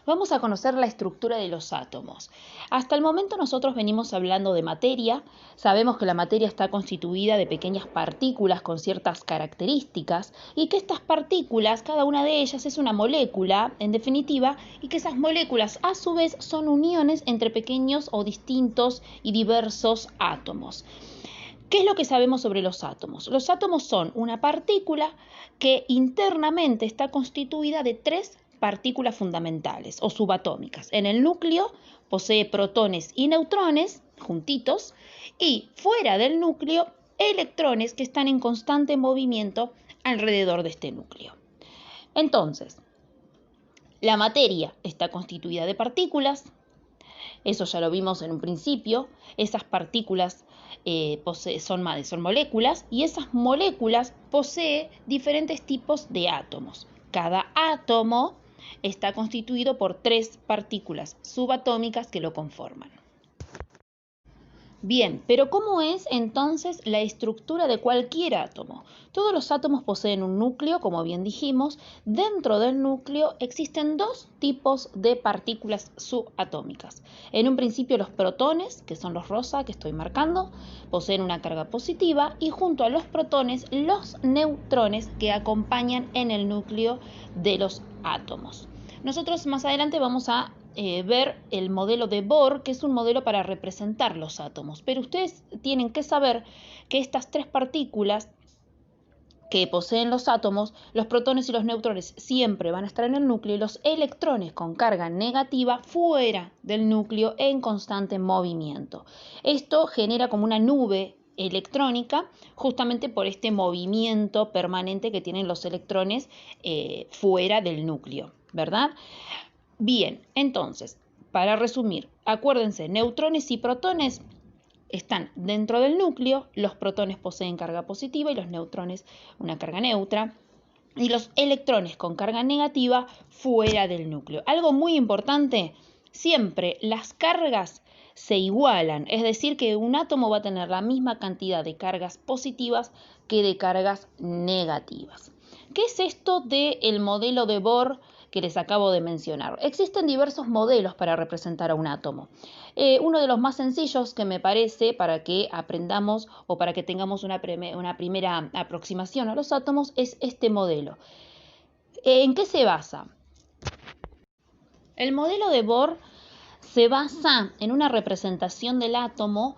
vamos a conocer la estructura de los átomos. Hasta el momento nosotros venimos hablando de materia. Sabemos que la materia está constituida de pequeñas partículas con ciertas características y que estas partículas, cada una de ellas es una molécula, en definitiva, y que esas moléculas a su vez son uniones entre pequeños o distintos y diversos átomos. ¿Qué es lo que sabemos sobre los átomos? Los átomos son una partícula que internamente está constituida de tres partículas fundamentales o subatómicas. En el núcleo posee protones y neutrones juntitos y fuera del núcleo electrones que están en constante movimiento alrededor de este núcleo. Entonces, la materia está constituida de partículas. Eso ya lo vimos en un principio. Esas partículas son moléculas y esas moléculas poseen diferentes tipos de átomos. Cada átomo está constituido por tres partículas subatómicas que lo conforman. Bien, pero ¿cómo es entonces la estructura de cualquier átomo? Todos los átomos poseen un núcleo, como bien dijimos. Dentro del núcleo existen dos tipos de partículas subatómicas. En un principio los protones, que son los rosa que estoy marcando, poseen una carga positiva y junto a los protones los neutrones que acompañan en el núcleo de los átomos. Nosotros más adelante vamos a ver el modelo de Bohr, que es un modelo para representar los átomos. Pero ustedes tienen que saber que estas tres partículas que poseen los átomos, los protones y los neutrones, siempre van a estar en el núcleo y los electrones con carga negativa fuera del núcleo en constante movimiento. Esto genera como una nube electrónica justamente por este movimiento permanente que tienen los electrones fuera del núcleo, ¿verdad? Bien, entonces, para resumir, acuérdense, neutrones y protones están dentro del núcleo, los protones poseen carga positiva y los neutrones una carga neutra, y los electrones con carga negativa fuera del núcleo. Algo muy importante, siempre las cargas se igualan, es decir, que un átomo va a tener la misma cantidad de cargas positivas que de cargas negativas. ¿Qué es esto del modelo de Bohr que les acabo de mencionar? Existen diversos modelos para representar a un átomo. Uno de los más sencillos que me parece para que aprendamos o para que tengamos una primera aproximación a los átomos es este modelo. ¿En qué se basa? El modelo de Bohr se basa en una representación del átomo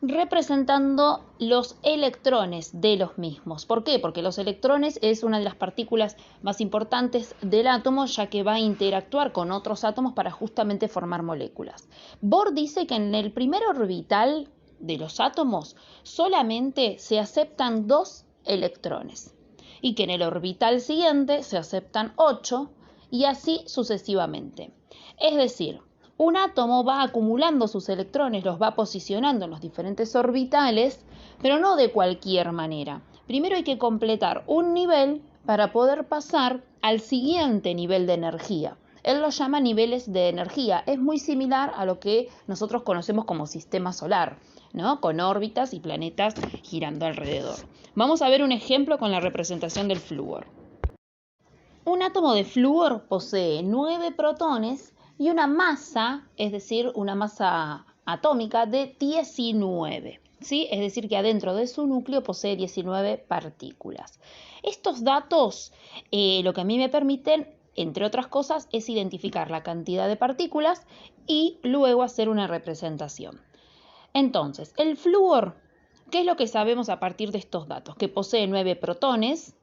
representando los electrones de los mismos. ¿Por qué? Porque los electrones es una de las partículas más importantes del átomo, ya que va a interactuar con otros átomos para justamente formar moléculas. Bohr dice que en el primer orbital de los átomos solamente se aceptan 2 electrones y que en el orbital siguiente se aceptan 8 y así sucesivamente. Es decir, un átomo va acumulando sus electrones, los va posicionando en los diferentes orbitales, pero no de cualquier manera. Primero hay que completar un nivel para poder pasar al siguiente nivel de energía. Él lo llama niveles de energía. Es muy similar a lo que nosotros conocemos como sistema solar, ¿no? Con órbitas y planetas girando alrededor. Vamos a ver un ejemplo con la representación del flúor. Un átomo de flúor posee 9 protones y una masa, es decir, una masa atómica de 19. ¿Sí? Es decir, que adentro de su núcleo posee 19 partículas. Estos datos lo que a mí me permiten, entre otras cosas, es identificar la cantidad de partículas y luego hacer una representación. Entonces, el flúor, ¿qué es lo que sabemos a partir de estos datos? Que posee 9 protones.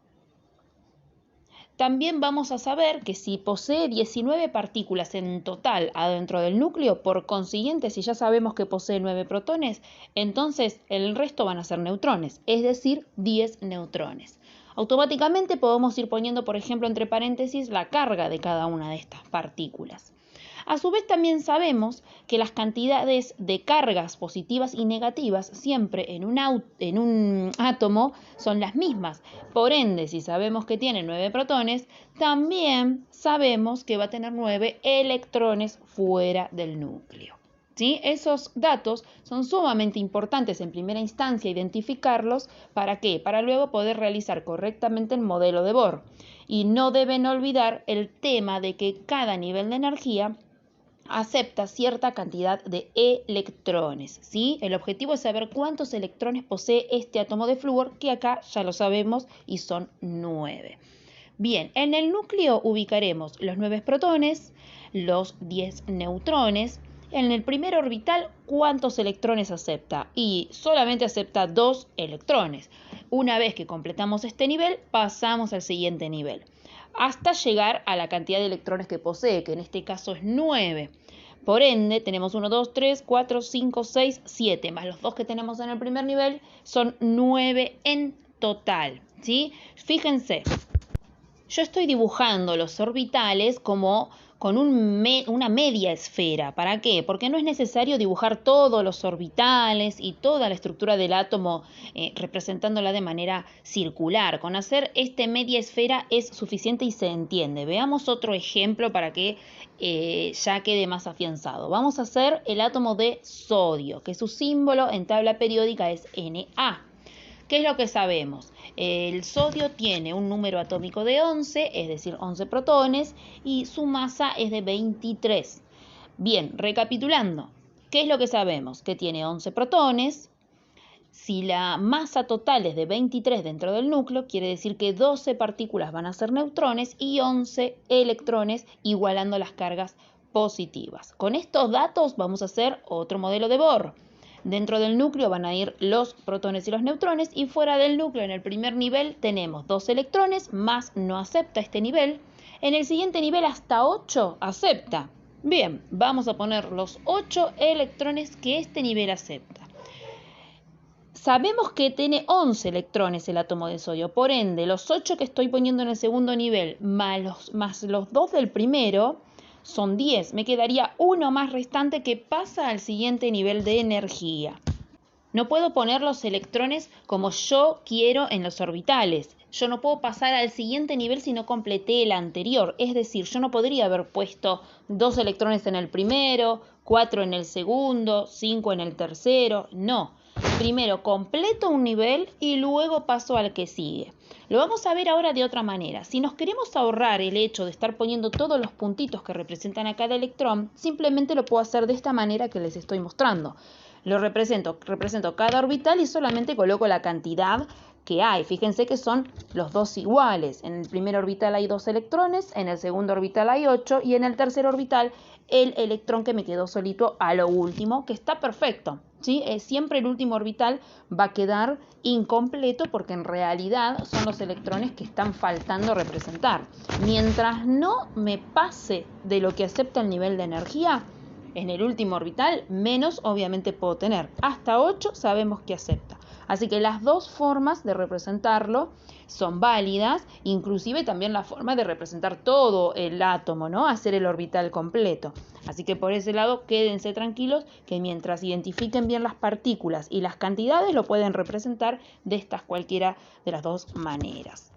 También vamos a saber que si posee 19 partículas en total adentro del núcleo, por consiguiente, si ya sabemos que posee 9 protones, entonces el resto van a ser neutrones, es decir, 10 neutrones. Automáticamente podemos ir poniendo, por ejemplo, entre paréntesis, la carga de cada una de estas partículas. A su vez también sabemos que las cantidades de cargas positivas y negativas siempre en un átomo son las mismas. Por ende, si sabemos que tiene 9 protones, también sabemos que va a tener 9 electrones fuera del núcleo. ¿Sí? Esos datos son sumamente importantes en primera instancia identificarlos. ¿Para qué? Para luego poder realizar correctamente el modelo de Bohr. Y no deben olvidar el tema de que cada nivel de energía acepta cierta cantidad de electrones, ¿sí? El objetivo es saber cuántos electrones posee este átomo de flúor, que acá ya lo sabemos y son 9. Bien, en el núcleo ubicaremos los 9 protones, los 10 neutrones. En el primer orbital, ¿cuántos electrones acepta? Y solamente acepta 2 electrones. Una vez que completamos este nivel, pasamos al siguiente nivel, hasta llegar a la cantidad de electrones que posee, que en este caso es 9. Por ende, tenemos 1, 2, 3, 4, 5, 6, 7, más los 2 que tenemos en el primer nivel, son 9 en total, ¿sí? Fíjense, yo estoy dibujando los orbitales como con una media esfera. ¿Para qué? Porque no es necesario dibujar todos los orbitales y toda la estructura del átomo representándola de manera circular. Con hacer esta media esfera es suficiente y se entiende. Veamos otro ejemplo para que ya quede más afianzado. Vamos a hacer el átomo de sodio, que su símbolo en tabla periódica es Na. ¿Qué es lo que sabemos? El sodio tiene un número atómico de 11, es decir, 11 protones, y su masa es de 23. Bien, recapitulando, ¿qué es lo que sabemos? Que tiene 11 protones. Si la masa total es de 23 dentro del núcleo, quiere decir que 12 partículas van a ser neutrones y 11 electrones, igualando las cargas positivas. Con estos datos vamos a hacer otro modelo de Bohr. Dentro del núcleo van a ir los protones y los neutrones, y fuera del núcleo en el primer nivel tenemos 2 electrones, más no acepta este nivel. En el siguiente nivel hasta 8 acepta. Bien, vamos a poner los 8 electrones que este nivel acepta. Sabemos que tiene 11 electrones el átomo de sodio, por ende los 8 que estoy poniendo en el segundo nivel más los 2 del primero son 10. Me quedaría uno más restante que pasa al siguiente nivel de energía. No puedo poner los electrones como yo quiero en los orbitales. Yo no puedo pasar al siguiente nivel si no completé el anterior. Es decir, yo no podría haber puesto 2 electrones en el primero, 4 en el segundo, 5 en el tercero. No. Primero completo un nivel y luego paso al que sigue. Lo vamos a ver ahora de otra manera. Si nos queremos ahorrar el hecho de estar poniendo todos los puntitos que representan a cada electrón, simplemente lo puedo hacer de esta manera que les estoy mostrando. Lo represento cada orbital y solamente coloco la cantidad que hay. Fíjense que son los dos iguales. En el primer orbital hay 2 electrones, en el segundo orbital hay 8 y en el tercer orbital el electrón que me quedó solito a lo último, que está perfecto, ¿sí? Siempre el último orbital va a quedar incompleto porque en realidad son los electrones que están faltando representar. Mientras no me pase de lo que acepta el nivel de energía, en el último orbital, menos obviamente puedo tener. Hasta 8 sabemos que acepta. Así que las dos formas de representarlo son válidas, inclusive también la forma de representar todo el átomo, ¿no? Hacer el orbital completo. Así que por ese lado quédense tranquilos que mientras identifiquen bien las partículas y las cantidades lo pueden representar de estas cualquiera de las dos maneras.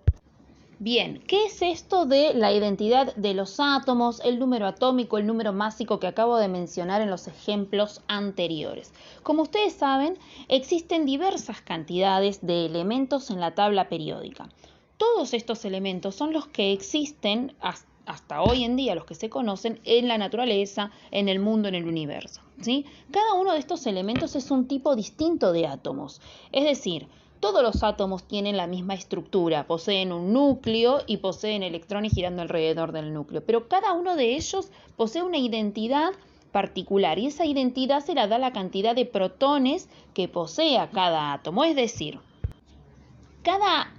Bien, ¿qué es esto de la identidad de los átomos, el número atómico, el número másico que acabo de mencionar en los ejemplos anteriores? Como ustedes saben, existen diversas cantidades de elementos en la tabla periódica. Todos estos elementos son los que existen hasta hoy en día, los que se conocen en la naturaleza, en el mundo, en el universo, ¿sí? Cada uno de estos elementos es un tipo distinto de átomos, es decir, todos los átomos tienen la misma estructura, poseen un núcleo y poseen electrones girando alrededor del núcleo, pero cada uno de ellos posee una identidad particular y esa identidad se la da la cantidad de protones que posea cada átomo, es decir, cada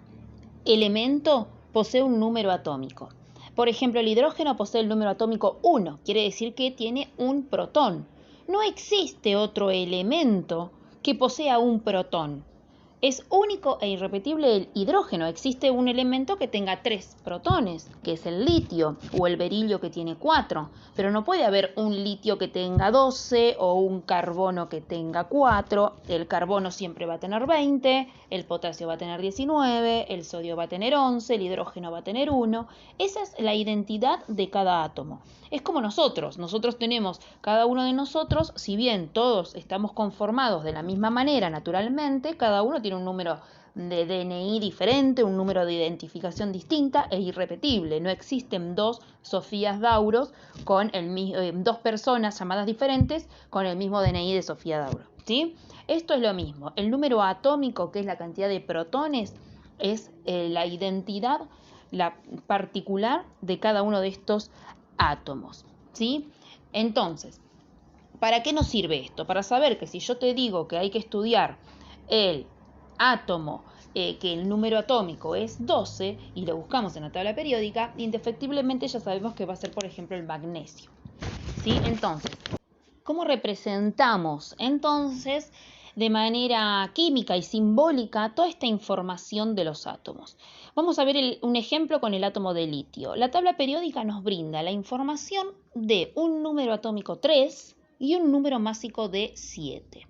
elemento posee un número atómico. Por ejemplo, el hidrógeno posee el número atómico 1, quiere decir que tiene un protón. No existe otro elemento que posea un protón. Es único e irrepetible el hidrógeno. Existe un elemento que tenga 3 protones, que es el litio, o el berilio que tiene 4. Pero no puede haber un litio que tenga 12 o un carbono que tenga 4. El carbono siempre va a tener 20, el potasio va a tener 19, el sodio va a tener 11, el hidrógeno va a tener 1. Esa es la identidad de cada átomo. Es como nosotros. Nosotros tenemos, cada uno de nosotros, si bien todos estamos conformados de la misma manera naturalmente, cada uno tiene un número de DNI diferente, un número de identificación distinta e irrepetible. No existen dos Sofías Dauros con dos personas llamadas diferentes con el mismo DNI de Sofía Dauro, ¿sí? Esto es lo mismo. El número atómico, que es la cantidad de protones, es la identidad particular de cada uno de estos átomos, ¿sí? Entonces, ¿para qué nos sirve esto? Para saber que si yo te digo que hay que estudiar el átomo, que el número atómico es 12 y lo buscamos en la tabla periódica, indefectiblemente ya sabemos que va a ser, por ejemplo, el magnesio, ¿sí? Entonces, ¿cómo representamos entonces de manera química y simbólica toda esta información de los átomos? Vamos a ver un ejemplo con el átomo de litio. La tabla periódica nos brinda la información de un número atómico 3 y un número másico de 7.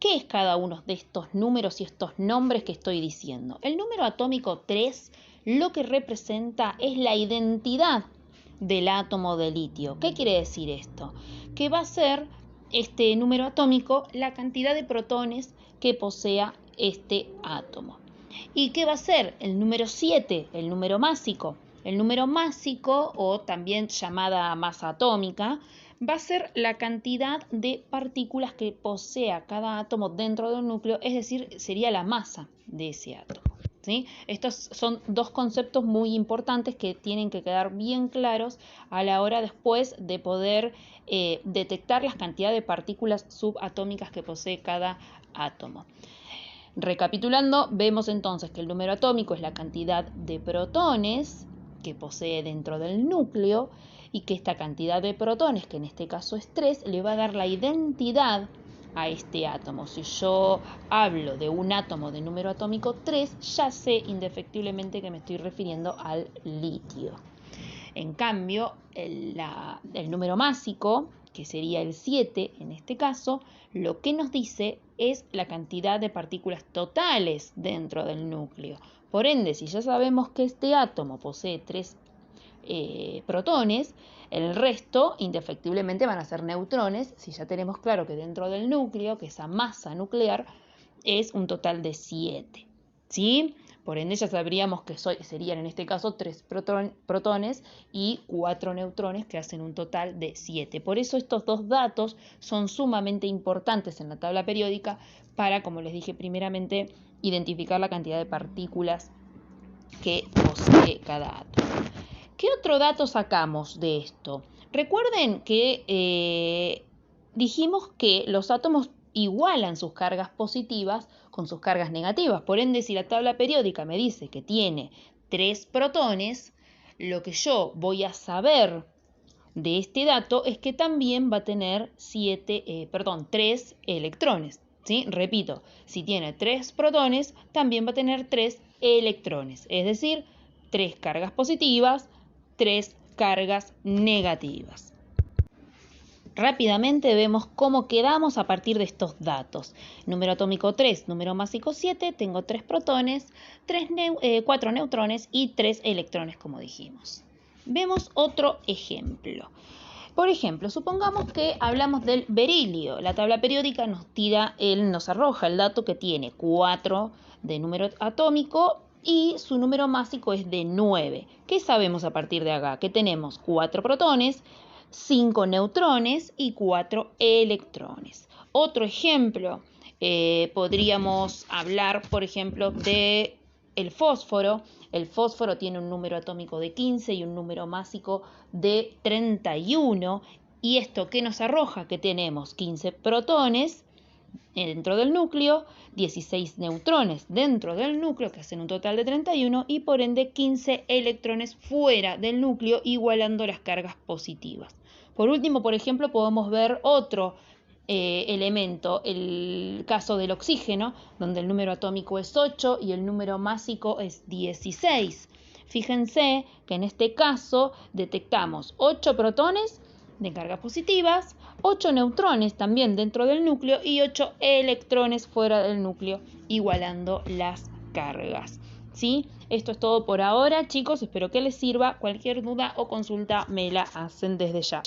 ¿Qué es cada uno de estos números y estos nombres que estoy diciendo? El número atómico 3 lo que representa es la identidad del átomo de litio. ¿Qué quiere decir esto? Que va a ser este número atómico la cantidad de protones que posea este átomo. ¿Y qué va a ser? El número 7, el número másico. El número másico, o también llamada masa atómica, va a ser la cantidad de partículas que posea cada átomo dentro de un núcleo, es decir, sería la masa de ese átomo, ¿sí? Estos son dos conceptos muy importantes que tienen que quedar bien claros a la hora después de poder detectar las cantidades de partículas subatómicas que posee cada átomo. Recapitulando, vemos entonces que el número atómico es la cantidad de protones que posee dentro del núcleo y que esta cantidad de protones, que en este caso es 3, le va a dar la identidad a este átomo. Si yo hablo de un átomo de número atómico 3, ya sé indefectiblemente que me estoy refiriendo al litio. En cambio, el número másico, que sería el 7 en este caso, lo que nos dice es la cantidad de partículas totales dentro del núcleo. Por ende, si ya sabemos que este átomo posee 3 protones, el resto indefectiblemente van a ser neutrones, si ya tenemos claro que dentro del núcleo, que esa masa nuclear es un total de 7, ¿sí? Por ende ya sabríamos que serían en este caso 3 protones y 4 neutrones, que hacen un total de 7. Por eso estos dos datos son sumamente importantes en la tabla periódica para, como les dije primeramente, identificar la cantidad de partículas que posee cada átomo. ¿Qué otro dato sacamos de esto? Recuerden que dijimos que los átomos igualan sus cargas positivas con sus cargas negativas. Por ende, si la tabla periódica me dice que tiene 3 protones, lo que yo voy a saber de este dato es que también va a tener 3 electrones, ¿sí? Repito, si tiene 3 protones, también va a tener 3 electrones, es decir, 3 cargas positivas, 3 cargas negativas. Rápidamente vemos cómo quedamos a partir de estos datos. Número atómico 3, número másico 7, tengo 3 protones, 4 neutrones y 3 electrones, como dijimos. Vemos otro ejemplo. Por ejemplo, supongamos que hablamos del berilio. La tabla periódica nos arroja el dato que tiene 4 de número atómico y su número másico es de 9. ¿Qué sabemos a partir de acá? Que tenemos 4 protones, 5 neutrones y 4 electrones. Otro ejemplo, podríamos hablar, por ejemplo, de el fósforo. El fósforo tiene un número atómico de 15 y un número másico de 31. ¿Y esto qué nos arroja? Que tenemos 15 protones dentro del núcleo, 16 neutrones dentro del núcleo, que hacen un total de 31, y por ende 15 electrones fuera del núcleo, igualando las cargas positivas. Por último, por ejemplo, podemos ver otro elemento, el caso del oxígeno, donde el número atómico es 8 y el número másico es 16. Fíjense que en este caso detectamos 8 protones de cargas positivas, 8 neutrones también dentro del núcleo y 8 electrones fuera del núcleo, igualando las cargas. ¿Sí? Esto es todo por ahora, chicos. Espero que les sirva. Cualquier duda o consulta me la hacen desde ya.